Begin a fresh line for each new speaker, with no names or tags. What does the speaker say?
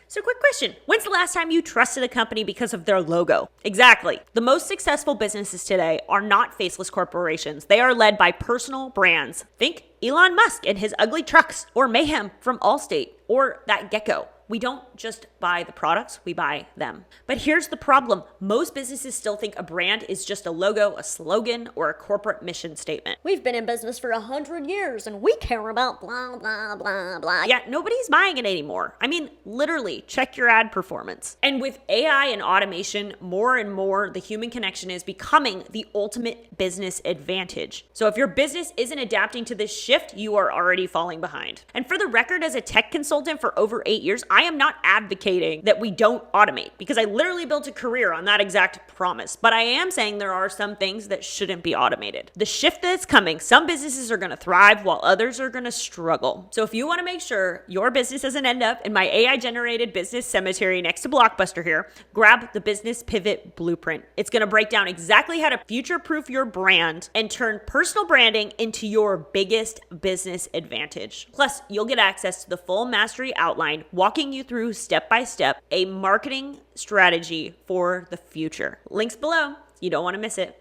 So quick question, when's the last time you trusted a company because of their logo? Exactly. The most successful businesses today are not faceless corporations. They are led by personal brands. Think Elon Musk and his ugly trucks, or Mayhem from Allstate, or that gecko. We don't just buy the products, we buy them. But here's the problem. Most businesses still think a brand is just a logo, a slogan, or a corporate mission statement.
We've been in business for 100 years and we care about blah, blah, blah, blah.
Yeah, nobody's buying it anymore. I mean, literally, check your ad performance. And with AI and automation, more and more, the human connection is becoming the ultimate business advantage. So if your business isn't adapting to this shift, you are already falling behind. And for the record, as a tech consultant for over 8 years, I am not advocating that we don't automate because I literally built a career on that exact promise. But I am saying there are some things that shouldn't be automated. The shift that's coming, some businesses are going to thrive while others are going to struggle. So if you want to make sure your business doesn't end up in my AI generated business cemetery next to Blockbuster here, grab the Business Pivot Blueprint. It's going to break down exactly how to future-proof your brand and turn personal branding into your biggest business advantage. Plus, you'll get access to the full mastery outline, walking you through step by step a marketing strategy for the future. Links below. You don't want to miss it.